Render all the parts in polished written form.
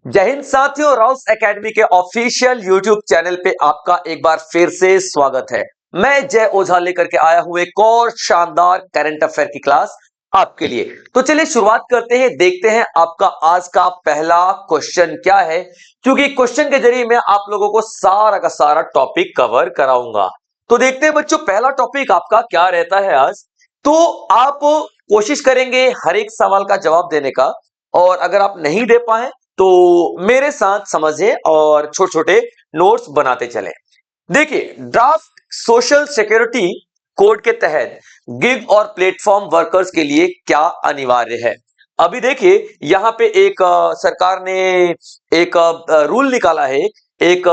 जय हिंद साथियों, Rouse academy के ऑफिशियल यूट्यूब चैनल पे आपका एक बार फिर से स्वागत है। मैं जय ओझा लेकर के आया हूं एक और शानदार करंट अफेयर की क्लास आपके लिए। तो चलिए शुरुआत करते हैं, देखते हैं आपका आज का पहला क्वेश्चन क्या है, क्योंकि क्वेश्चन के जरिए मैं आप लोगों को सारा का सारा टॉपिक कवर कराऊंगा। तो देखते हैं बच्चों, पहला टॉपिक आपका क्या रहता है आज। तो आप कोशिश करेंगे हर एक सवाल का जवाब देने का, और अगर आप नहीं दे पाए तो मेरे साथ समझें और छोटे छोटे नोट्स बनाते चलें। देखिए, ड्राफ्ट सोशल सिक्योरिटी कोड के तहत गिग और प्लेटफॉर्म वर्कर्स के लिए क्या अनिवार्य है। अभी देखिए, यहां पे एक सरकार ने एक रूल निकाला है, एक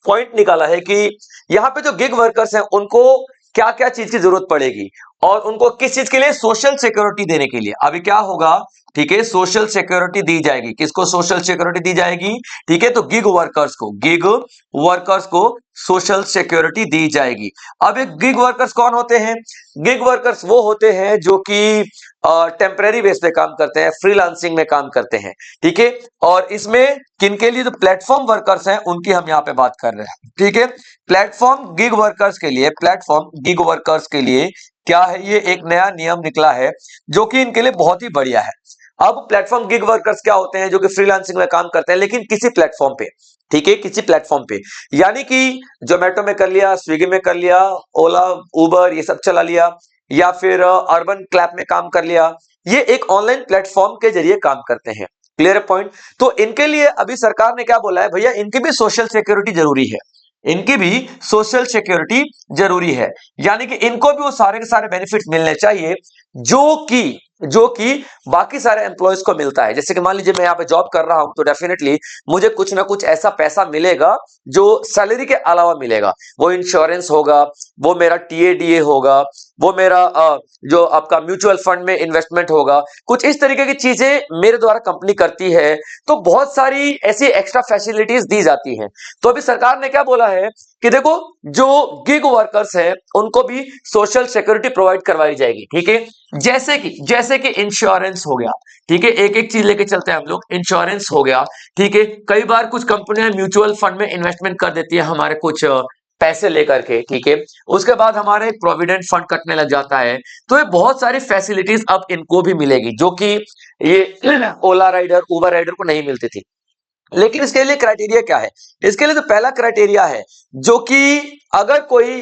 पॉइंट निकाला है कि यहां पे जो गिग वर्कर्स हैं उनको क्या क्या चीज की जरूरत पड़ेगी और उनको किस चीज के लिए, सोशल सिक्योरिटी देने के लिए। अभी क्या होगा, ठीक है, सोशल सिक्योरिटी दी जाएगी। किसको सोशल सिक्योरिटी दी जाएगी? ठीक है, तो गिग वर्कर्स को, गिग वर्कर्स को सोशल सिक्योरिटी दी जाएगी। अब ये गिग वर्कर्स कौन होते हैं? गिग वर्कर्स वो होते हैं जो कि टेम्परेरी बेस पे काम करते हैं, फ्रीलांसिंग में काम करते हैं। ठीक है, और इसमें किनके लिए? जो प्लेटफॉर्म वर्कर्स हैं उनकी हम यहाँ पे बात कर रहे हैं। ठीक है, प्लेटफॉर्म गिग वर्कर्स के लिए, प्लेटफॉर्म गिग वर्कर्स के लिए क्या है, ये एक नया नियम निकला है जो कि इनके लिए बहुत ही बढ़िया है। अब प्लेटफॉर्म गिग वर्कर्स क्या होते हैं? जो कि फ्रीलांसिंग में काम करते हैं लेकिन किसी प्लेटफॉर्म पे। ठीक है, किसी प्लेटफॉर्म पे, यानी कि जोमेटो में कर लिया, स्विगी में कर लिया, ओला उबर ये सब चला लिया, या फिर अर्बन क्लैप में काम कर लिया। ये एक ऑनलाइन प्लेटफॉर्म के जरिए काम करते हैं। Clear point? तो इनके लिए अभी सरकार ने क्या बोला है, भैया इनकी भी सोशल सिक्योरिटी जरूरी है, इनकी भी सोशल सिक्योरिटी जरूरी है। यानी कि इनको भी वो सारे के सारे बेनिफिट्स मिलने चाहिए जो कि बाकी सारे एम्प्लॉयज को मिलता है। जैसे कि मान लीजिए मैं यहाँ पे जॉब कर रहा हूं तो डेफिनेटली मुझे कुछ ना कुछ ऐसा पैसा मिलेगा जो सैलरी के अलावा मिलेगा। वो इंश्योरेंस होगा, वो मेरा टीएडीए होगा, वो मेरा जो आपका म्यूचुअल फंड में इन्वेस्टमेंट होगा। कुछ इस तरीके की चीजें मेरे द्वारा कंपनी करती है, तो बहुत सारी ऐसी एक्स्ट्रा फैसिलिटीज दी जाती हैं। तो अभी सरकार ने क्या बोला है कि देखो, जो गिग वर्कर्स है उनको भी सोशल सिक्योरिटी प्रोवाइड करवाई जाएगी। ठीक है, जैसे कि इंश्योरेंस हो गया। ठीक है, एक एक चीज लेके चलते हैं हम लोग। इंश्योरेंस हो गया, ठीक है, कई बार कुछ कंपनियां म्यूचुअल फंड में इन्वेस्टमेंट कर देती है हमारे कुछ पैसे लेकर के। ठीक है, उसके बाद हमारे प्रोविडेंट फंड कटने लग जाता है। तो ये बहुत सारी फैसिलिटीज अब इनको भी मिलेगी जो कि ये ओला राइडर, उबर राइडर को नहीं मिलती थी। लेकिन इसके लिए क्राइटेरिया क्या है? इसके लिए तो पहला क्राइटेरिया है जो कि अगर कोई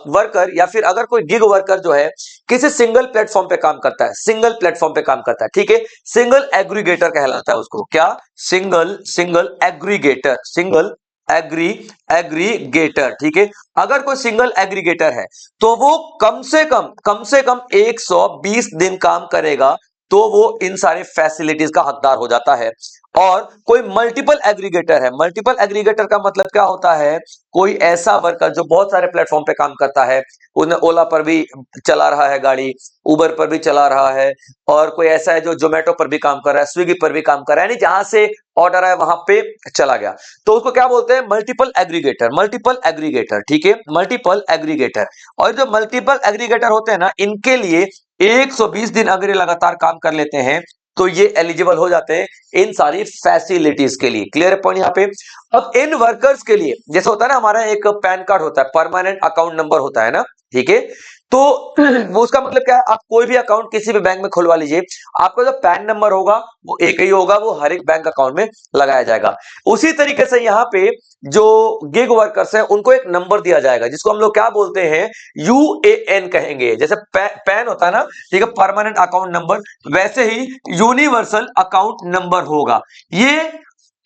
वर्कर या फिर अगर कोई गिग वर्कर जो है किसी सिंगल प्लेटफॉर्म पे काम करता है, सिंगल प्लेटफॉर्म पे काम करता है। ठीक है, सिंगल एग्रीगेटर कहलाता है उसको। क्या? Single single aggregator, single aggregator. ठीक है, अगर कोई सिंगल एग्रीगेटर है तो वो कम से कम 120 दिन काम करेगा तो वो इन सारे फैसिलिटीज का हकदार हो जाता है। और कोई मल्टीपल एग्रीगेटर है, मल्टीपल एग्रीगेटर का मतलब क्या होता है? कोई ऐसा वर्कर जो बहुत सारे प्लेटफॉर्म पे काम करता है, उन्हें ओला पर भी चला रहा है गाड़ी, उबर पर भी चला रहा है, और कोई ऐसा है जो जोमेटो पर भी काम कर रहा है, स्विगी पर भी काम कर रहा है, यानी जहां से ऑर्डर है वहां पे चला गया, तो उसको क्या बोलते हैं? Multiple aggregator, multiple aggregator. ठीक है, मल्टीपल एग्रीगेटर। और जो मल्टीपल एग्रीगेटर होते हैं ना, इनके लिए 120 दिन अगर ये लगातार काम कर लेते हैं तो ये एलिजिबल हो जाते हैं इन सारी फैसिलिटीज के लिए। क्लियर पॉइंट यहाँ पे? अब इन वर्कर्स के लिए जैसे होता है ना, हमारा एक पैन कार्ड होता है, परमानेंट अकाउंट नंबर होता है ना। ठीक है, तो वो उसका मतलब क्या है? आप कोई भी अकाउंट किसी भी बैंक में खुलवा लीजिए, आपका जो पैन नंबर होगा वो एक ही होगा, वो हर एक बैंक अकाउंट में लगाया जाएगा। उसी तरीके से यहाँ पे जो गिग वर्कर्स हैं उनको एक नंबर दिया जाएगा जिसको हम लोग क्या बोलते हैं? यूएएन कहेंगे। जैसे पैन होता है ना, ठीक है, परमानेंट अकाउंट नंबर, वैसे ही यूनिवर्सल अकाउंट नंबर होगा। ये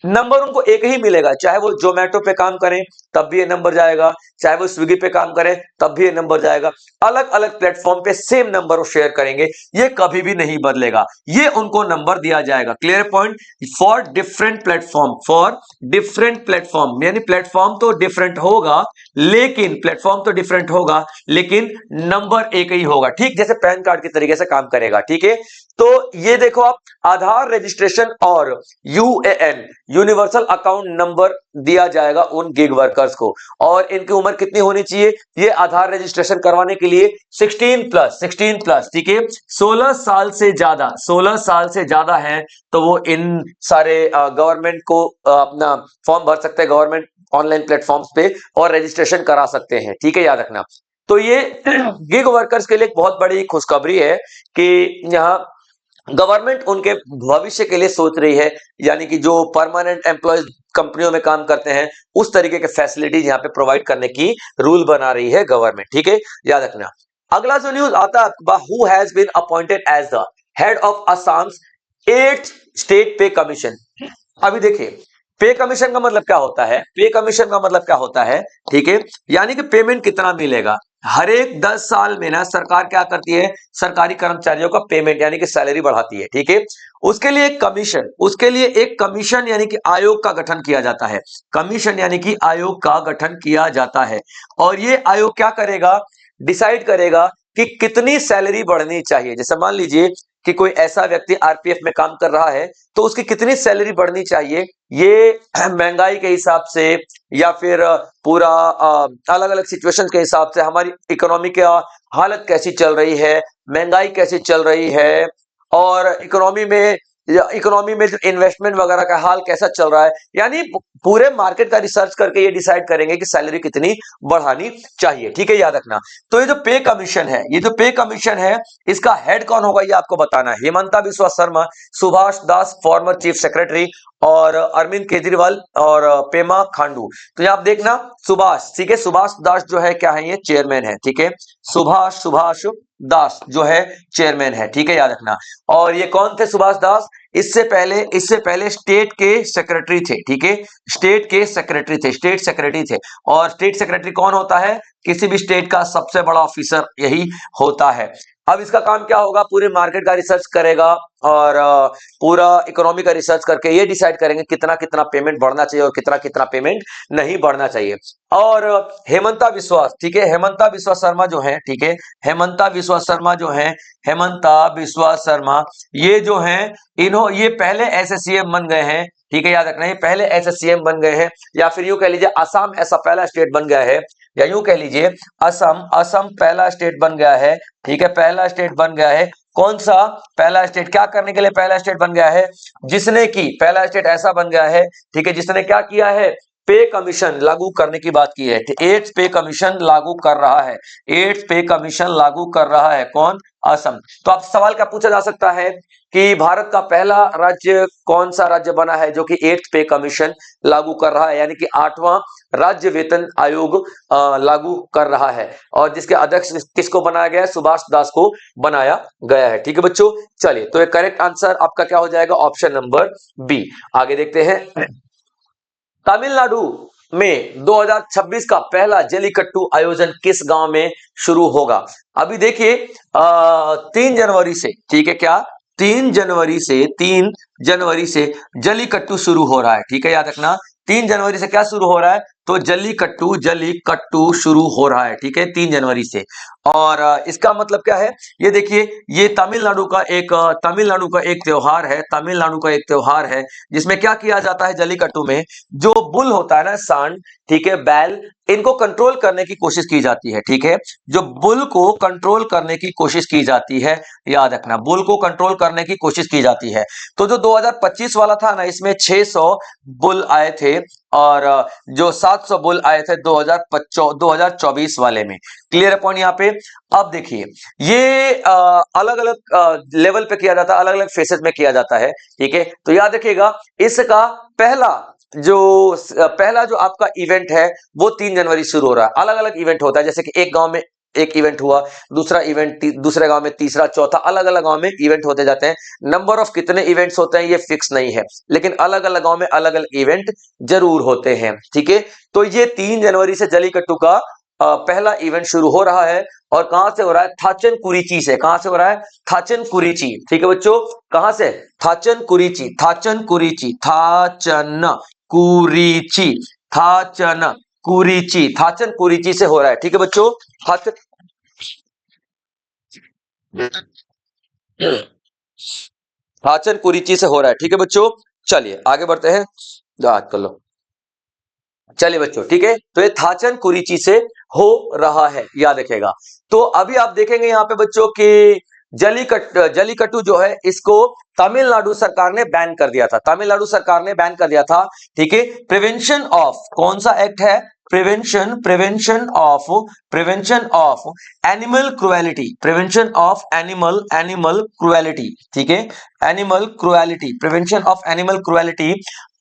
नंबर उनको एक ही मिलेगा, चाहे वो जोमेटो पे काम करें तब भी ये नंबर जाएगा, चाहे वो स्विगी पे काम करें तब भी ये नंबर जाएगा। अलग अलग प्लेटफॉर्म पे सेम नंबर वो शेयर करेंगे, ये कभी भी नहीं बदलेगा, ये उनको नंबर दिया जाएगा। Clear point? For different platform, for different platform, यानी प्लेटफॉर्म तो डिफरेंट होगा लेकिन प्लेटफॉर्म तो डिफरेंट होगा लेकिन नंबर एक ही होगा। ठीक, जैसे पैन कार्ड के तरीके से काम करेगा। ठीक है, तो ये देखो आप, आधार रजिस्ट्रेशन और यूएएन, यूनिवर्सल अकाउंट नंबर दिया जाएगा उन गिग वर्कर्स को। और इनकी उम्र कितनी होनी चाहिए? ये आधार रजिस्ट्रेशन करवाने के लिए 16 प्लस, ठीक है, 16 साल से ज्यादा, 16 साल से ज्यादा है तो वो इन सारे गवर्नमेंट को अपना फॉर्म भर सकते हैं गवर्नमेंट ऑनलाइन प्लेटफॉर्म्स पे और रजिस्ट्रेशन करा सकते हैं, ठीक है, याद रखना। तो ये गिग वर्कर्स के लिए एक बहुत बड़ी खुशखबरी है कि यहाँ गवर्नमेंट उनके भविष्य के लिए सोच रही है, यानी कि जो परमानेंट एम्प्लॉयज कंपनियों में काम करते हैं उस तरीके के फैसिलिटीज यहाँ पे प्रोवाइड करने की रूल बना रही है गवर्नमेंट, ठीक है, याद रखना। अगला जो न्यूज आता है, who has been appointed as the head of Assam's 8th state pay commission. अभी देखिए, पे कमीशन का मतलब क्या होता है? पे कमीशन का मतलब क्या होता है, ठीक है, यानी कि पेमेंट कितना मिलेगा। हर एक 10 साल में ना सरकार क्या करती है, सरकारी कर्मचारियों का पेमेंट यानी कि सैलरी बढ़ाती है, ठीक है। उसके लिए एक कमीशन यानी कि आयोग का गठन किया जाता है। कमीशन यानी कि आयोग का गठन किया जाता है और ये आयोग क्या करेगा, डिसाइड करेगा कि कितनी सैलरी बढ़नी चाहिए। जैसे मान लीजिए कि कोई ऐसा व्यक्ति आरपीएफ में काम कर रहा है तो उसकी कितनी सैलरी बढ़नी चाहिए, ये महंगाई के हिसाब से या फिर पूरा अलग अलग सिचुएशन के हिसाब से, हमारी इकोनॉमी का हालत कैसी चल रही है, महंगाई कैसी चल रही है और इकोनॉमी में जो इन्वेस्टमेंट वगैरह का हाल कैसा चल रहा है, यानी पूरे मार्केट का रिसर्च करके ये डिसाइड करेंगे कि सैलरी कितनी बढ़ानी चाहिए, ठीक है, याद रखना। तो ये जो पे कमीशन है, इसका हेड कौन होगा ये आपको बताना है। हेमंता बिस्वा शर्मा, सुभाष दास फॉर्मर चीफ सेक्रेटरी और अरविंद केजरीवाल और पेमा खांडू। तो यहाँ आप देखना सुभाष, ठीक है, सुभाष दास जो है क्या है, ये चेयरमैन है, ठीक है, सुभाष दास जो है चेयरमैन है, ठीक है, याद रखना। और ये कौन थे सुभाष दास? इससे पहले स्टेट के सेक्रेटरी थे, ठीक है, स्टेट सेक्रेटरी थे। और स्टेट सेक्रेटरी कौन होता है? किसी भी स्टेट का सबसे बड़ा ऑफिसर यही होता है। अब इसका काम क्या होगा, पूरे मार्केट का रिसर्च करेगा और पूरा इकोनॉमी का रिसर्च करके ये डिसाइड करेंगे कितना कितना पेमेंट बढ़ना चाहिए और कितना कितना पेमेंट नहीं बढ़ना चाहिए। और हेमंता विश्वास, ठीक है, हेमंता विश्वा शर्मा जो है, ठीक है, हेमंता विश्वा शर्मा ये जो है, ये पहले एसएससीएम बन गए हैं, ठीक है, याद रखना, ये पहले एसएससीएम बन गए हैं, या फिर यूं कह लीजिए असम ऐसा पहला स्टेट बन गया है, या यूं कह लीजिए असम पहला स्टेट बन गया है, ठीक है, पहला स्टेट बन गया है। कौन सा पहला स्टेट? क्या करने के लिए पहला स्टेट बन गया है? पहला स्टेट ऐसा बन गया है, ठीक है, जिसने क्या किया है, पे कमीशन लागू करने की बात की है। 8th पे कमीशन लागू कर रहा है, 8th पे कमीशन लागू कर रहा है कौन? असम। तो आप सवाल क्या पूछा जा सकता है कि भारत का पहला राज्य कौन सा राज्य बना है जो कि 8th पे कमीशन लागू कर रहा है, यानी कि 8वां राज्य वेतन आयोग लागू कर रहा है, और जिसके अध्यक्ष किसको बनाया गया है? सुभाष दास को बनाया गया है, ठीक है बच्चों। चलिए, तो एक करेक्ट आंसर आपका क्या हो जाएगा? Option number B. आगे देखते हैं, तमिलनाडु में 2026 का पहला जल्लीकट्टू आयोजन किस गांव में शुरू होगा? अभी देखिए 3 जनवरी से, ठीक है, क्या 3 जनवरी से जल्लीकट्टू शुरू हो रहा है, ठीक है, याद रखना 3 जनवरी से क्या शुरू हो रहा है? तो जल्लीकट्टू शुरू हो रहा है, ठीक है, 3 जनवरी से। और इसका मतलब क्या है? ये देखिए, ये तमिलनाडु का एक त्योहार है जिसमें क्या किया जाता है, जल्लीकट्टू में जो बुल होता है ना, सांड, ठीक है, बैल, इनको कंट्रोल करने की कोशिश की जाती है, ठीक है, जो बुल को कंट्रोल करने की कोशिश की जाती है, याद रखना, बुल को कंट्रोल करने की कोशिश की जाती है। तो जो 2025 वाला था ना, इसमें 600 बुल आए थे और जो 700 बुल आए थे 2024 वाले में। क्लियर है पॉइंट यहाँ पे? अब देखिए, ये अलग अलग लेवल पे किया जाता है, अलग अलग फेसेस में किया जाता है, ठीक है। तो याद रखिएगा, इसका पहला जो आपका इवेंट है वो 3 जनवरी शुरू हो रहा है। अलग अलग इवेंट होता है, जैसे कि एक गांव में एक इवेंट हुआ, दूसरा इवेंट दूसरे गांव में, तीसरा, चौथा, अलग अलग गांव में इवेंट होते जाते हैं। नंबर ऑफ कितने इवेंट्स होते हैं ये फिक्स नहीं है, लेकिन अलग अलग गांव में अलग अलग इवेंट जरूर होते हैं, ठीक है। तो ये 3 जनवरी से जल्लीकट्टू का पहला इवेंट शुरू हो रहा है। और कहां से हो रहा है? थाचन कुरिची से। कहां से हो रहा है? थाचन कुरिची, ठीक है बच्चों, कहां से? थाचन कुरिची, थाचन कुरिची, थाचन कुरिची से हो रहा है, ठीक है बच्चों। थाचन कुरिची से हो रहा है, ठीक है बच्चों। चलिए आगे बढ़ते हैं, याद कर लो। चलिए बच्चों, ठीक है, तो ये थाचन कुरिची से हो रहा है, याद रखेगा। तो अभी आप देखेंगे यहाँ पे बच्चों कि जलीकट्टू जो है इसको तमिलनाडु सरकार ने बैन कर दिया था, तमिलनाडु सरकार ने बैन कर दिया था, ठीक है। प्रिवेंशन ऑफ, कौन सा एक्ट है? Prevention of animal cruelty, prevention of animal cruelty, ठीक है, animal cruelty, prevention of animal cruelty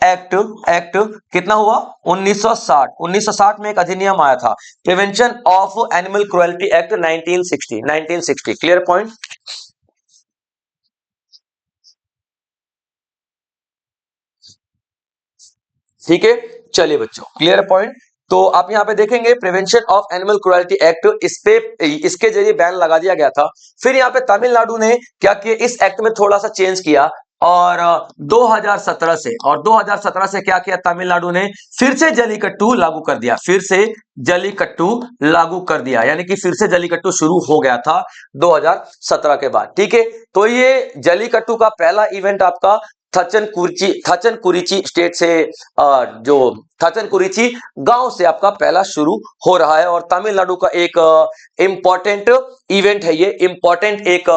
act, act कितना हुआ? 1960 में एक अधिनियम आया था, prevention of animal cruelty act 1960। Clear point? ठीक है, चलिए बच्चों, क्लियर पॉइंट। तो आप यहां पे देखेंगे prevention of animal cruelty act, इस पे इसके जरिए बैन लगा दिया गया था। फिर यहां पे तमिलनाडु ने क्या किया, इस एक्ट में थोड़ा सा चेंज किया और 2017 से क्या किया तमिलनाडु ने, फिर से जलीकट्टू लागू कर दिया, फिर से जलीकट्टू लागू कर दिया, यानी कि फिर से जलीकट्टू शुरू हो गया था 2017 के बाद, ठीक है। तो ये जलीकट्टू का पहला इवेंट आपका थाचन कुरिची स्टेट से, जो थाचन कुरिची गांव से आपका पहला शुरू हो रहा है, और तमिलनाडु का एक इंपॉर्टेंट इवेंट है ये, इंपॉर्टेंट एक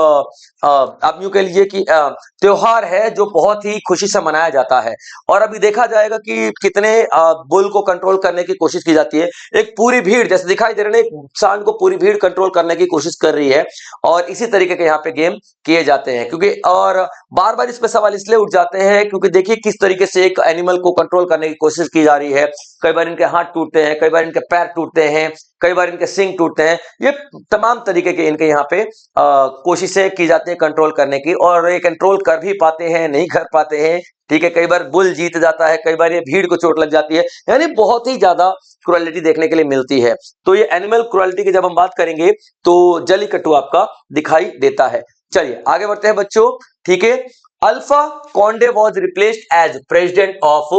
आप यूं कह लीजिए कि त्योहार है जो बहुत ही खुशी से मनाया जाता है। और अभी देखा जाएगा कि कितने बुल को कंट्रोल करने की कोशिश की जाती है, एक पूरी भीड़ जैसे दिखाई दे रहे हैं, एक सांड को पूरी भीड़ कंट्रोल करने की कोशिश कर रही है, और इसी तरीके के यहाँ पे गेम किए जाते हैं। क्योंकि और बार बार इस पे सवाल इसलिए उठ जाते हैं क्योंकि देखिए किस तरीके से एक एनिमल को कंट्रोल करने की कोशिश की जा रही है, कई बार इनके हाथ टूटते हैं, कई बार इनके पैर टूटते हैं, कई बार इनके सिंग टूटते हैं, ये तमाम तरीके के इनके यहाँ पे कोशिशें की जाती है कंट्रोल करने की, और ये कंट्रोल कर भी पाते हैं, नहीं कर पाते हैं, ठीक है। कई बार बुल जीत जाता है, कई बार ये भीड़ को चोट लग जाती है, यानी बहुत ही ज्यादा क्रुएलिटी देखने के लिए मिलती है। तो ये एनिमल क्रुएलिटी की जब हम बात करेंगे तो जलीकट्टू आपका दिखाई देता है। चलिए आगे बढ़ते हैं बच्चों, ठीक है। Alpha Conde was replaced as president of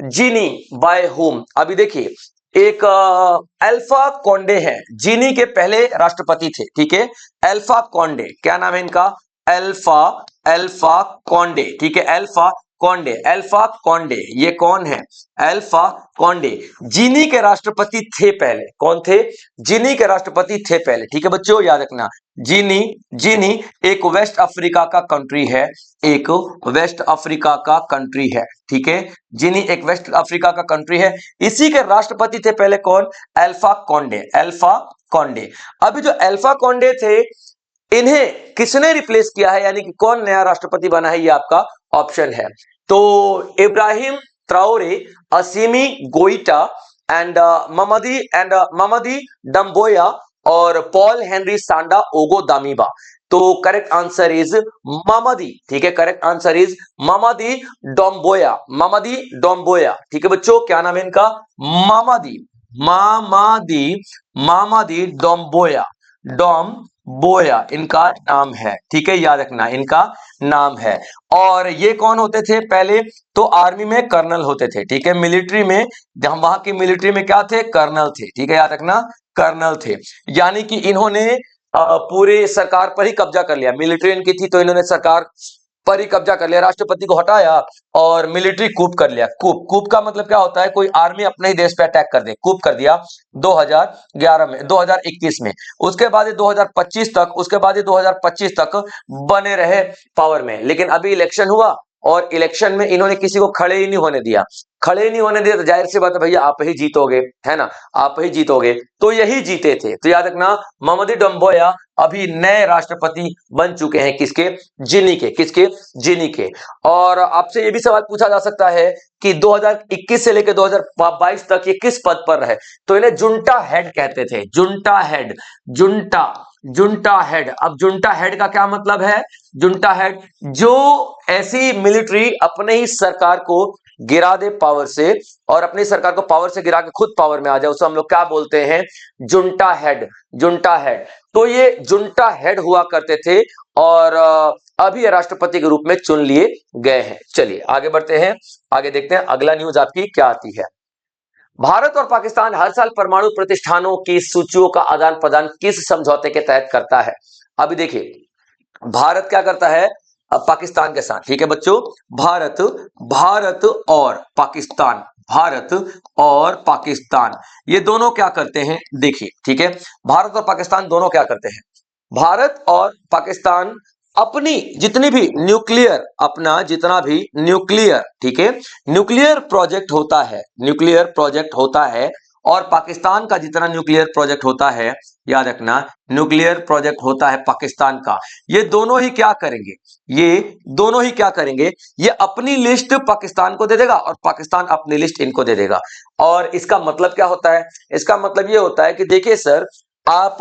Guinea by होम। अभी देखिए एक अल्फा कॉन्डे है, जीनी के पहले राष्ट्रपति थे, ठीक है। अल्फा कॉन्डे, क्या नाम है इनका? अल्फा कॉन्डे, ठीक है, अल्फा कॉन्डे ये कौन है? अल्फा कॉन्डे जीनी के राष्ट्रपति थे पहले, कौन थे? जीनी के राष्ट्रपति थे पहले, ठीक है बच्चों, याद रखना। जीनी एक वेस्ट अफ्रीका का कंट्री है, एक वेस्ट अफ्रीका का कंट्री है, ठीक है। जीनी एक वेस्ट अफ्रीका का कंट्री है, इसी के राष्ट्रपति थे पहले कौन? Alpha Conde. अभी जो अल्फा कॉन्डे थे इन्हें किसने रिप्लेस किया है, यानी कि कौन नया राष्ट्रपति बना है, ये आपका ऑप्शन है। तो इब्राहिम ट्राओरे, असीमी गोइटा एंड ममदी डम्बोया और पॉल हेनरी सांडा ओगो दामीबा। तो करेक्ट आंसर इज मामादी, ठीक है, करेक्ट आंसर इज मामादी डोम्बोया, ठीक है बच्चों, क्या नाम है इनका? मामादी डोम्बोया इनका नाम है, ठीक है, याद रखना इनका नाम है। और ये कौन होते थे पहले? तो आर्मी में कर्नल होते थे, ठीक है, मिलिट्री में, हम वहां की मिलिट्री में क्या थे? कर्नल थे, ठीक है, याद रखना कर्नल थे। यानी कि इन्होंने पूरे सरकार पर ही कब्जा कर लिया, मिलिट्री इनकी थी तो इन्होंने सरकार पर ही कब्जा कर लिया, राष्ट्रपति को हटाया और मिलिट्री कूप कर लिया। कूप का मतलब क्या होता है? कोई आर्मी अपने ही देश पे अटैक कर दे, कूप कर दिया 2011 में, 2021 में, उसके बाद 2025 तक, उसके बाद 2025 तक बने रहे पावर में। लेकिन अभी इलेक्शन हुआ और इलेक्शन में इन्होंने किसी को खड़े ही नहीं होने दिया, तो जाहिर सी बात है भैया आप ही जीतोगे, है ना, आप ही जीतोगे। तो यही जीते थे, तो याद रखना मोहम्मदी डम्बोया अभी नए राष्ट्रपति बन चुके हैं, किसके? जिनी के। और आपसे ये भी सवाल पूछा जा सकता है कि 2021 से लेकर 2022 तक ये किस पद पर रहे? तो इन्हें जुंटा हेड कहते थे, जुंटा हेड। अब जुंटा हेड का क्या मतलब है? जुंटा हेड जो ऐसी मिलिट्री अपने ही सरकार को गिरा दे पावर से, और अपनी सरकार को पावर से गिरा के खुद पावर में आ जाए, उसे हम लोग क्या बोलते हैं? Junta head. तो ये जुंटा हेड हुआ करते थे और अभी राष्ट्रपति के रूप में चुन लिए गए हैं। चलिए आगे बढ़ते हैं, आगे देखते हैं अगला न्यूज आपकी क्या आती है। भारत और पाकिस्तान हर साल परमाणु प्रतिष्ठानों की सूचियों का आदान प्रदान किस समझौते के तहत करता है? अभी देखिए भारत क्या करता है, पाकिस्तान के साथ, ठीक है बच्चों। भारत भारत और पाकिस्तान, भारत और पाकिस्तान ये दोनों क्या करते हैं, देखिए ठीक है। भारत और पाकिस्तान दोनों क्या करते हैं, भारत और पाकिस्तान अपनी जितनी भी न्यूक्लियर, अपना जितना भी न्यूक्लियर, ठीक है, न्यूक्लियर प्रोजेक्ट होता है, न्यूक्लियर प्रोजेक्ट होता है, और पाकिस्तान का जितना न्यूक्लियर प्रोजेक्ट होता है, याद रखना, न्यूक्लियर प्रोजेक्ट होता है पाकिस्तान का, ये दोनों ही क्या करेंगे, ये दोनों ही क्या करेंगे, ये अपनी लिस्ट पाकिस्तान को दे देगा और पाकिस्तान अपनी लिस्ट इनको दे देगा। और इसका मतलब क्या होता है, इसका मतलब ये होता है कि देखिए सर, आप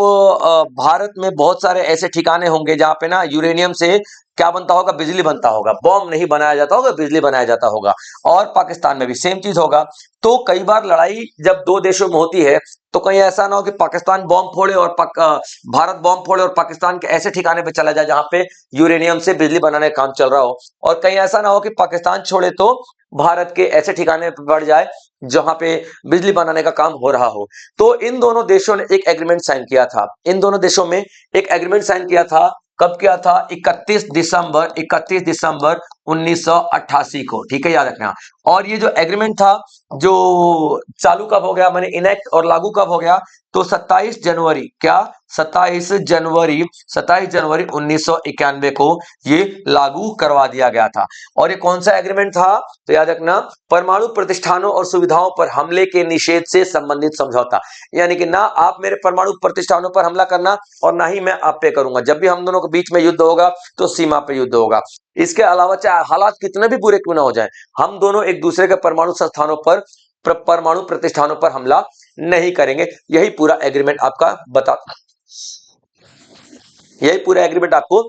भारत में बहुत सारे ऐसे ठिकाने होंगे जहां पे ना यूरेनियम से क्या बनता होगा, बिजली बनता होगा, बॉम्ब नहीं बनाया जाता होगा, बिजली बनाया जाता होगा। और पाकिस्तान में भी सेम चीज होगा। तो कई बार लड़ाई जब दो देशों में होती है तो कहीं ऐसा ना हो कि पाकिस्तान बॉम्ब फोड़े और भारत बॉम्ब फोड़े और पाकिस्तान के ऐसे ठिकाने पे चला जाए जहां पे यूरेनियम से बिजली बनाने का काम चल रहा हो, और कहीं ऐसा ना हो कि पाकिस्तान छोड़े तो भारत के ऐसे ठिकाने पे बढ़ जाए जहां पे बिजली बनाने का काम हो रहा हो। तो इन दोनों देशों ने एक एग्रीमेंट साइन किया था, इन दोनों देशों में एक एग्रीमेंट साइन किया था। कब किया था, 31 दिसंबर 1988 को, ठीक है, याद रखना। और ये जो एग्रीमेंट था, जो चालू कब हो गया, मैंने इनेक्ट और लागू कब हो गया, तो 27 जनवरी, क्या 27 जनवरी 1991 को ये लागू करवा दिया गया था। और ये कौन सा एग्रीमेंट था, तो याद रखना, परमाणु प्रतिष्ठानों और सुविधाओं पर हमले के निषेध से संबंधित समझौता। यानी कि ना आप मेरे परमाणु प्रतिष्ठानों पर हमला करना और ना ही मैं आप पे करूंगा। जब भी हम दोनों के बीच में युद्ध होगा तो सीमा पे युद्ध होगा। इसके अलावा चाहे हालात कितने भी बुरे क्यों ना हो जाए, हम दोनों एक दूसरे के परमाणु संस्थानों पर, परमाणु प्रतिष्ठानों पर हमला नहीं करेंगे। यही पूरा एग्रीमेंट आपका यही पूरा एग्रीमेंट आपको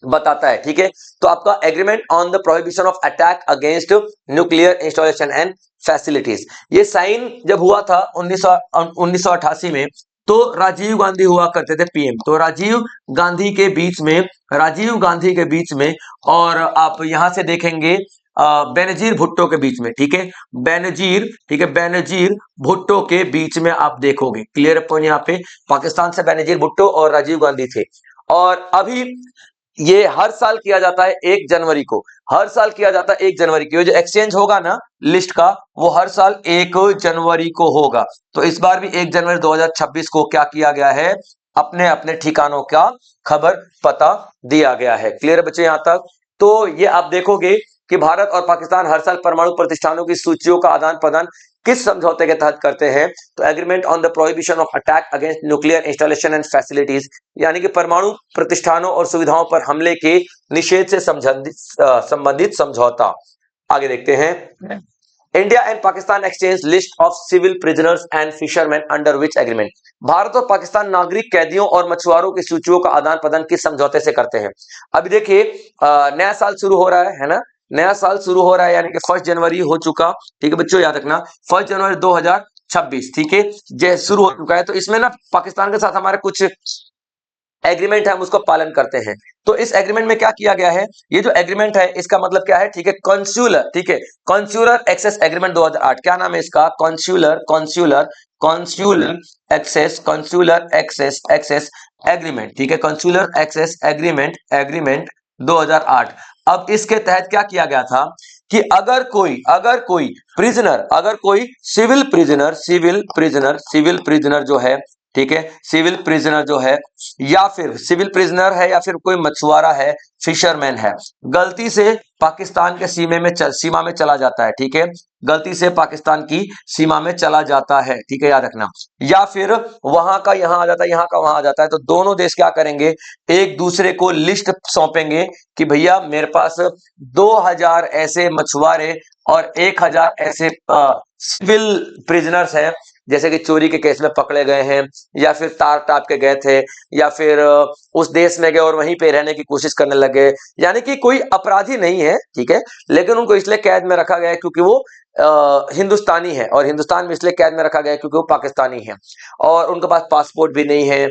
बताता है, ठीक है। तो आपका agreement on the prohibition of attack against nuclear installation and facilities, ये साइन जब हुआ था 1988 में, तो राजीव गांधी हुआ करते थे पीएम। तो राजीव गांधी के बीच में, राजीव गांधी के बीच में, और आप यहां से देखेंगे बेनजीर भुट्टो के बीच में, ठीक है, बेनजीर, ठीक है, बेनजीर भुट्टो के बीच में आप देखोगे, क्लियर पॉइंट यहाँ पे, पाकिस्तान से बेनजीर भुट्टो और राजीव गांधी थे। और अभी ये हर साल किया जाता है 1 जनवरी को, हर साल किया जाता है 1 जनवरी को। जो एक्सचेंज होगा ना लिस्ट का, वो हर साल 1 जनवरी को होगा। तो इस बार भी 1 जनवरी 2026 को क्या किया गया है, अपने अपने ठिकानों का खबर पता दिया गया है। क्लियर है बच्चे यहां तक। तो ये आप देखोगे कि भारत और पाकिस्तान हर साल परमाणु प्रतिष्ठानों की सूचियों का आदान प्रदान किस समझौते के तहत करते हैं, तो agreement on the prohibition of attack against nuclear installation and facilities, यानी कि परमाणु प्रतिष्ठानों और सुविधाओं पर हमले के निषेध से संबंधित समझौता। आगे देखते हैं, India and Pakistan exchange list of civil prisoners and fisherman under which agreement, Bharat और पाकिस्तान नागरिक कैदियों और मछुआरों की सूचियों का आदान प्रदान किस समझौते से करते हैं। अभी देखिए नया साल शुरू हो रहा है ना, नया साल शुरू हो रहा है, यानी कि 1 जनवरी हो चुका, ठीक है बच्चों, याद रखना 1 जनवरी 2026, ठीक है, जैसे शुरू हो चुका है। तो इसमें ना पाकिस्तान के साथ हमारे कुछ एग्रीमेंट है, हम उसको पालन करते हैं। तो इस एग्रीमेंट में क्या किया गया है, ये जो एग्रीमेंट है इसका मतलब क्या है, ठीक है, कॉन्स्यूलर, ठीक है, कॉन्स्यूलर एक्सेस एग्रीमेंट 2008, क्या नाम है इसका, कॉन्स्यूलर कॉन्स्यूलर कॉन्स्यूलर एक्सेस एक्सेस एग्रीमेंट, ठीक है, कॉन्स्यूलर एक्सेस एग्रीमेंट एग्रीमेंट 2008। अब इसके तहत क्या किया गया था कि अगर कोई प्रिजनर, अगर कोई सिविल प्रिजनर जो है, ठीक है, सिविल प्रिजनर जो है, या फिर सिविल प्रिजनर है, या फिर कोई मछुआरा है, फिशरमैन है, गलती से पाकिस्तान के सीमा में चला जाता है, ठीक है, गलती से पाकिस्तान की सीमा में चला जाता है, ठीक है, याद रखना, या फिर वहां का यहां आ जाता है, यहां का वहां आ जाता है, तो दोनों देश क्या करेंगे, एक दूसरे को लिस्ट सौंपेंगे कि भैया मेरे पास 2000 ऐसे मछुआरे और 1000 ऐसे सिविल प्रिजनर्स हैं, जैसे कि चोरी के केस में पकड़े गए हैं, या फिर तार टाप के गए थे, या फिर उस देश में गए और वहीं पे रहने की कोशिश करने लगे, यानी कि कोई अपराधी नहीं है, ठीक है, लेकिन उनको इसलिए कैद में रखा गया है क्योंकि वो हिंदुस्तानी है, और हिंदुस्तान में इसलिए कैद में रखा गया है क्योंकि वो पाकिस्तानी है, और उनके पास पासपोर्ट भी नहीं है,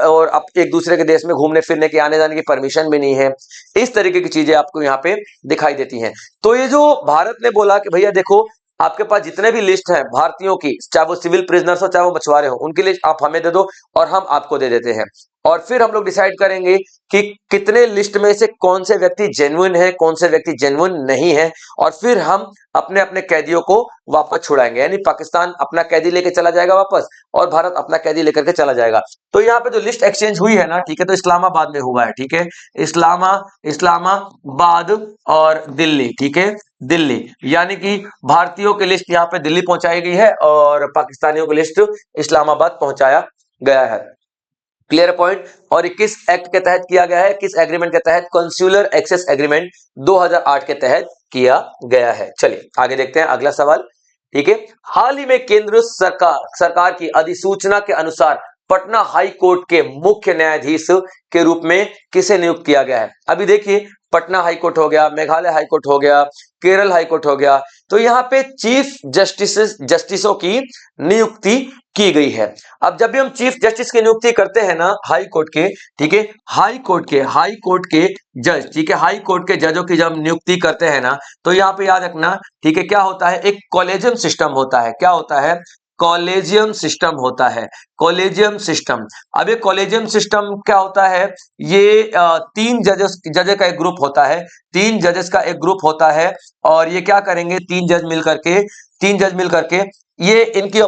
और अब एक दूसरे के देश में घूमने फिरने की, आने जाने की परमिशन भी नहीं है। इस तरीके की चीजें आपको यहाँ पे दिखाई देती हैं। तो ये जो भारत ने बोला कि भैया देखो आपके पास जितने भी लिस्ट हैं भारतीयों की, चाहे वो सिविल प्रिजनर्स हो चाहे वो मछुआरे हो, उनकी लिस्ट आप हमें दे दो और हम आपको दे देते हैं। और फिर हम लोग डिसाइड करेंगे कि कितने लिस्ट में से कौन से व्यक्ति जेन्युइन है, कौन से व्यक्ति जेन्युइन नहीं है, और फिर हम अपने अपने कैदियों को वापस छुड़ाएंगे। यानी पाकिस्तान अपना कैदी लेके चला जाएगा वापस और भारत अपना कैदी लेकर के चला जाएगा। तो यहाँ पे जो लिस्ट एक्सचेंज हुई है ना, ठीक है, तो इस्लामाबाद में हुआ है, ठीक है, इस्लामाबाद और दिल्ली, ठीक है, दिल्ली, यानी कि भारतीयों की लिस्ट यहाँ पे दिल्ली पहुंचाई गई है और पाकिस्तानियों की लिस्ट इस्लामाबाद पहुंचाया गया है। Clear point. और 21 एक्ट के तहत किया गया है, किस एग्रीमेंट के तहत? कंस्यूलर एक्सेस एग्रीमेंट 2008 के तहत किया गया है। चलिए आगे देखते हैं अगला सवाल, ठीक है। हाल ही में केंद्र सरकार की अधिसूचना के अनुसार पटना हाई कोर्ट के मुख्य न्यायाधीश के रूप में किसे नियुक्त किया गया है? अभी देखिए, पटना हाई कोर्ट हो गया, मेघालय हाई कोर्ट हो गया, केरल हाई कोर्ट हो गया, तो यहां पे चीफ जस्टिसों की नियुक्ति की गई है। अब जब भी हम चीफ जस्टिस की नियुक्ति करते हैं ना हाई कोर्ट के, ठीक है, हाई कोर्ट के जज, ठीक है, हाई कोर्ट के जजों की जब नियुक्ति करते हैं ना, तो यहाँ पे याद रखना, ठीक है, क्या होता है? एक कॉलेजियम सिस्टम होता है। क्या होता है? कॉलेजियम सिस्टम होता है। Collegium system. अब ये कॉलेजियम सिस्टम क्या होता है? ये तीन जजेस का एक ग्रुप होता है, तीन जजेस का एक ग्रुप होता है, और ये क्या करेंगे? तीन जज मिल करके ये इनकी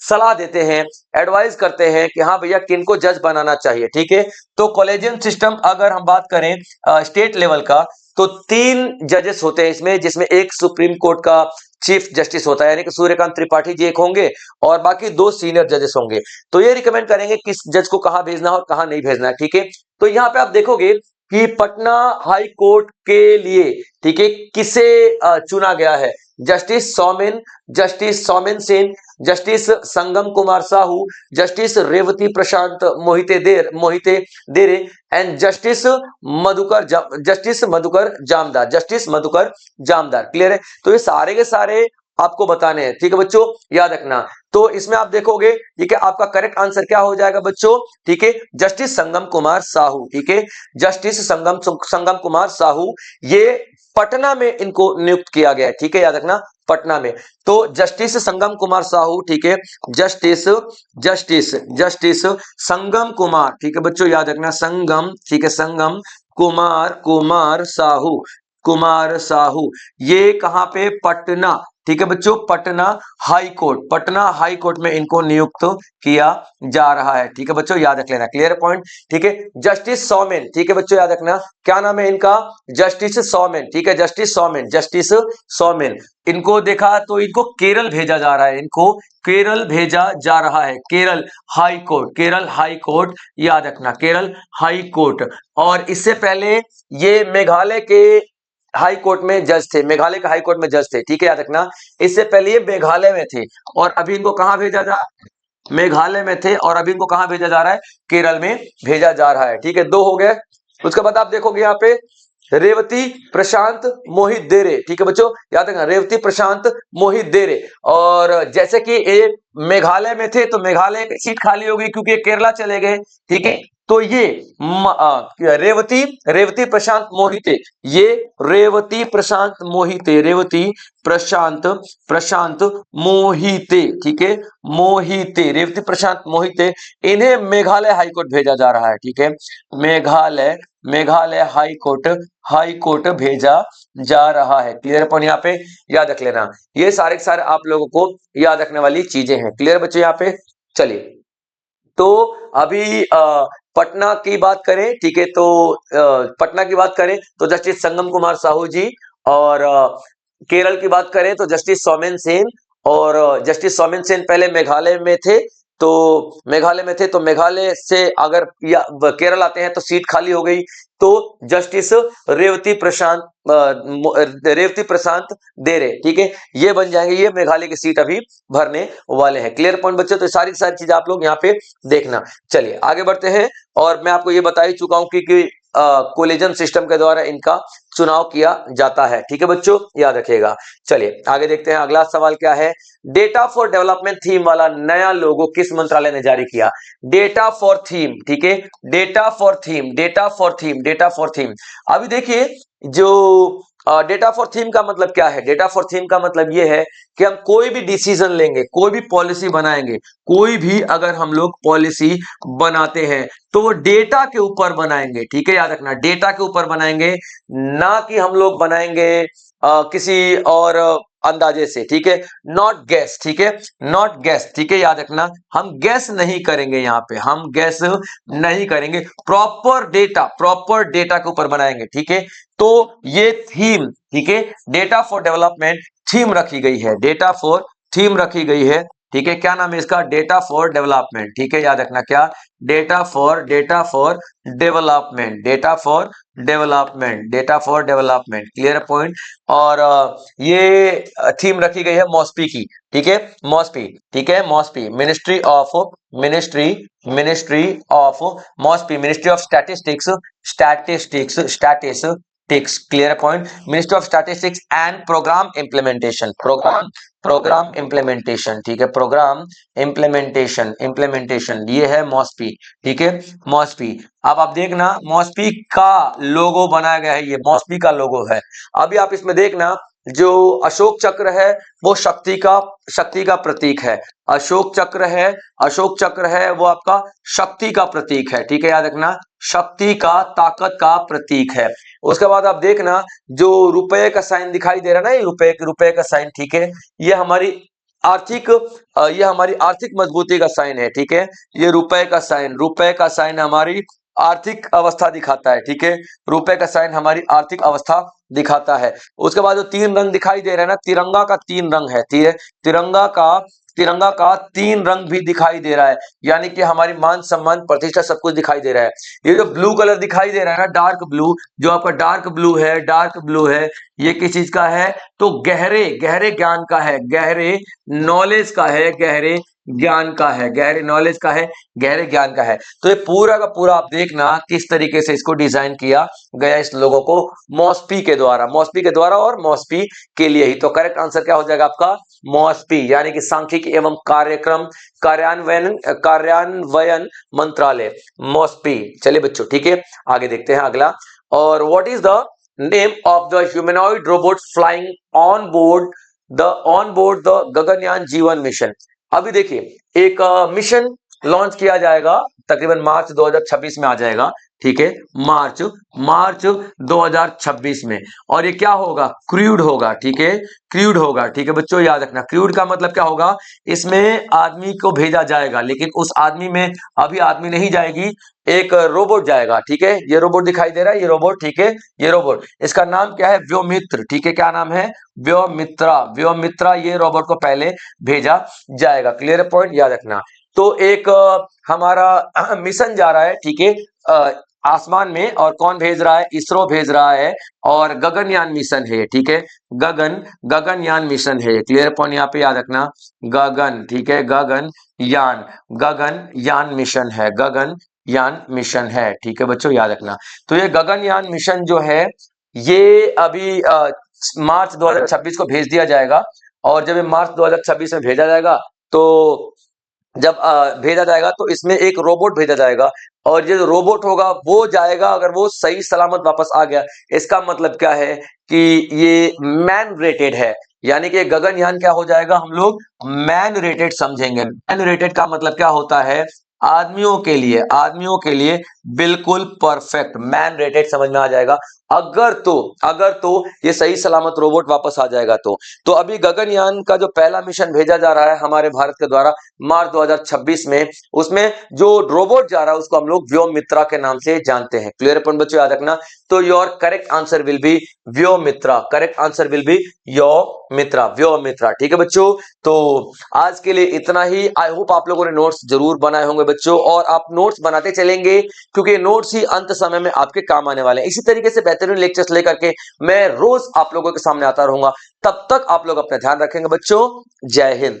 सलाह देते हैं, एडवाइस करते हैं कि हाँ भैया किनको जज बनाना चाहिए, ठीक है। तो कॉलेजियम सिस्टम अगर हम बात करें स्टेट लेवल का, तो तीन जजेस होते हैं इसमें, जिसमें एक सुप्रीम कोर्ट का चीफ जस्टिस होता है, यानी कि सूर्यकांत त्रिपाठी जी एक होंगे और बाकी दो सीनियर जजेस होंगे। तो ये रिकमेंड करेंगे किस जज को कहां भेजना है और कहां नहीं भेजना है, ठीक है। तो यहां पे आप देखोगे कि पटना हाई कोर्ट के लिए, ठीक है, किसे चुना गया है? जस्टिस सौमेन सेन, जस्टिस संगम कुमार साहू, जस्टिस रेवती प्रशांत मोहिते देरे and justice Madhukar Jamdar. Clear है? तो ये सारे के सारे आपको बताने हैं, ठीक है बच्चों, याद रखना। तो इसमें आप देखोगे, ठीक है, आपका करेक्ट आंसर क्या हो जाएगा बच्चों? ठीक है, जस्टिस संगम कुमार साहू, ठीक है, जस्टिस संगम कुमार साहू, ये पटना में इनको नियुक्त किया गया है, ठीक है, याद रखना, पटना में। तो जस्टिस संगम कुमार साहू, ठीक है, जस्टिस संगम कुमार, ठीक है बच्चों, याद रखना, संगम, ठीक है, संगम कुमार साहू, ये कहां पे? पटना, ठीक है बच्चों, पटना हाई कोर्ट में इनको नियुक्त किया जा रहा है, ठीक है बच्चों, याद रख लेना। क्लियर पॉइंट, ठीक है। जस्टिस सौमेन, ठीक है बच्चों, याद रखना, क्या नाम है इनका? जस्टिस सौमेन, ठीक है, जस्टिस सौमेन। इनको देखा तो इनको केरल भेजा जा रहा है, इनको केरल भेजा जा रहा है, केरल हाई कोर्ट, याद रखना, केरल हाई कोर्ट। और इससे पहले ये मेघालय के हाई कोर्ट में जज थे, मेघालय के हाई कोर्ट में जज थे, ठीक है, याद रखना। इससे पहले ये मेघालय में थे और अभी इनको कहां भेजा जा मेघालय में थे और अभी इनको कहां भेजा जा रहा है? केरल में भेजा जा रहा है, ठीक है, दो हो गए। उसके बाद आप देखोगे यहाँ पे रेवती प्रशांत मोहित देरे, ठीक है बच्चों, याद रखना, रेवती प्रशांत मोहित देरे। और जैसे कि ये मेघालय में थे तो मेघालय की सीट खाली हो गई क्योंकि ये केरला चले गए, ठीक है। तो ये रेवती प्रशांत मोहिते, ये रेवती प्रशांत मोहिते, ठीक है, रेवती प्रशांत मोहिते, इन्हें मेघालय हाईकोर्ट भेजा जा रहा है, ठीक है, मेघालय हाई कोर्ट भेजा जा रहा है। क्लियर पॉइंट यहाँ पे याद रख लेना। ये सारे के सारे आप लोगों को याद रखने वाली चीजें हैं। क्लियर बच्चों यहाँ पे? चलिए, तो अभी पटना की बात करें, ठीक है, तो पटना की बात करें तो जस्टिस संगम कुमार साहू जी, और केरल की बात करें तो जस्टिस सौमेन सेन, और जस्टिस सौमेन सेन पहले मेघालय में थे, तो मेघालय से अगर केरल आते हैं तो सीट खाली हो गई, तो जस्टिस रेवती प्रशांत देरे, ठीक है, ये बन जाएंगे, ये मेघालय की सीट अभी भरने वाले हैं। क्लियर पॉइंट बच्चों? तो सारी चीजें आप लोग यहाँ पे देखना। चलिए आगे बढ़ते हैं, और मैं आपको ये बता ही चुका हूं कि कोलिजन सिस्टम के द्वारा इनका चुनाव किया जाता है, ठीक है बच्चों, याद रखिएगा। चलिए आगे देखते हैं, अगला सवाल क्या है? डेटा फॉर डेवलपमेंट थीम वाला नया लोगो किस मंत्रालय ने जारी किया? डेटा फॉर थीम, ठीक है, डेटा फॉर थीम। अभी देखिए, जो डेटा फॉर थीम का मतलब क्या है? डेटा फॉर थीम का मतलब यह है कि हम कोई भी डिसीजन लेंगे, कोई भी पॉलिसी बनाएंगे, कोई भी अगर हम लोग पॉलिसी बनाते हैं तो वो डेटा के ऊपर बनाएंगे। ठीक है, याद रखना, डेटा के ऊपर बनाएंगे, ना कि हम लोग बनाएंगे किसी और अंदाजे से। ठीक है, नॉट गैस। ठीक है, नॉट गैस। ठीक है, याद रखना, हम गैस नहीं करेंगे, यहां पे हम गैस नहीं करेंगे, प्रॉपर डेटा के ऊपर बनाएंगे। ठीक है, तो ये थीम, ठीक है, डेटा फॉर डेवलपमेंट थीम रखी गई है, डेटा फॉर थीम रखी गई है। ठीक है, क्या नाम है इसका? Data for development. ठीक है, याद रखना, क्या? Data for development, data for development, data for development. Clear point? और ये थीम रखी गई है मॉस्पी की। ठीक है, मॉस्पी। ठीक है, MoSPI, ministry of statistics, statistics. Clear point? Ministry of statistics and programme implementation, programme implementation. ठीक है, प्रोग्राम इंप्लीमेंटेशन ये है मॉस्पी। ठीक है, मॉस्पी। अब आप देखना, मॉस्पी का लोगो बनाया गया है, ये मॉस्पी का लोगो है। अभी आप इसमें देखना, जो अशोक चक्र है वो शक्ति का प्रतीक है। अशोक चक्र है, अशोक चक्र है वो आपका शक्ति का प्रतीक है। ठीक है, याद रखना, शक्ति का, ताकत का प्रतीक है। उसके बाद आप देखना, जो रुपए का साइन दिखाई दे रहा है ना, ये रुपए का साइन। ठीक है, ये हमारी आर्थिक ये हमारी आर्थिक मजबूती का साइन है। ठीक है, ये रुपए का साइन हमारी आर्थिक अवस्था दिखाता है। ठीक है, रुपए का साइन हमारी आर्थिक अवस्था दिखाता है। उसके बाद जो तीन रंग दिखाई दे रहे हैं ना, तिरंगा का तीन रंग है। ठीक है, तिरंगा का तीन रंग भी दिखाई दे रहा है, यानी कि हमारी मान सम्मान प्रतिष्ठा सब कुछ दिखाई दे रहा है। ये जो ब्लू कलर दिखाई दे रहा है ना, डार्क ब्लू, जो आपका डार्क ब्लू है, ये किस चीज का है? तो गहरे ज्ञान का है, गहरे नॉलेज का है, गहरे ज्ञान का है, गहरे नॉलेज का है, गहरे ज्ञान का है। तो ये पूरा का पूरा आप देखना किस तरीके से इसको डिजाइन किया गया, इस लोगों को मॉस्पी के द्वारा और मॉस्पी के लिए ही। तो करेक्ट आंसर क्या हो जाएगा आपका? मॉस्पी, यानी कि सांख्यिकी एवं कार्यक्रम कार्यान्वयन मंत्रालय, मॉस्पी। चलिए बच्चों, ठीक है, आगे देखते हैं अगला। और what is the name of the humanoid robot flying on board the Gaganyaan जीवन मिशन? अभी देखिए, एक मिशन लॉन्च किया जाएगा, तकरीबन मार्च 2026 में आ जाएगा। ठीक है, मार्च 2026 में। और ये क्या होगा? क्रूड होगा। ठीक है, क्रूड होगा। ठीक है बच्चों, याद रखना, क्रूड का मतलब क्या होगा? इसमें आदमी को भेजा जाएगा, लेकिन उस आदमी में अभी आदमी नहीं जाएगी, एक रोबोट जाएगा। ठीक है, ये रोबोट दिखाई दे रहा है, ये रोबोट। ठीक है, ये रोबोट, इसका नाम क्या है? व्योमित्र। ठीक है, क्या नाम है? व्योमित्रा ये रोबोट को पहले भेजा जाएगा। Clear point? याद रखना। तो एक हमारा मिशन जा रहा है। ठीक है, आसमान में, और कौन भेज रहा है? इसरो भेज रहा है, और गगनयान मिशन है। ठीक है, गगनयान मिशन है। क्लियर पॉइंट यहाँ पे याद रखना, गगन। ठीक है, गगनयान मिशन है, गगनयान मिशन है। ठीक है बच्चों, याद रखना। तो ये गगनयान मिशन जो है, ये अभी मार्च 2026 को भेज दिया जाएगा। और जब ये मार्च 2026 में भेजा जाएगा, तो जब भेजा जाएगा तो इसमें एक रोबोट भेजा जाएगा, और ये जो रोबोट होगा वो जाएगा, अगर वो सही सलामत वापस आ गया, इसका मतलब क्या है? कि ये मैन रेटेड है, यानी कि गगनयान क्या हो जाएगा? हम लोग मैन रेटेड समझेंगे। मैन रेटेड का मतलब क्या होता है? आदमियों के लिए बिल्कुल परफेक्ट, मैन रेटेड समझ में आ जाएगा, अगर तो ये सही सलामत रोबोट वापस आ जाएगा। तो अभी गगनयान का जो पहला मिशन भेजा जा रहा है हमारे भारत के द्वारा मार्च 2026 में, उसमें जो रोबोट जा रहा है उसको हम लोग व्योमित्रा के नाम से जानते हैं। क्लियर पॉइंट बच्चों, याद रखना। तो your correct answer will be Vyommitra, correct answer will be Vyommitra. ठीक है बच्चों, तो आज के लिए इतना ही। आई होप आप लोगों ने नोट्स जरूर बनाए होंगे बच्चों, और आप नोट्स बनाते चलेंगे, क्योंकि नोट्स ही अंत समय में आपके काम आने वाले हैं। इसी तरीके से बेहतरीन लेक्चर्स लेकर के मैं रोज आप लोगों के सामने आता रहूंगा। तब तक आप लोग अपना ध्यान रखेंगे बच्चों। जय हिंद।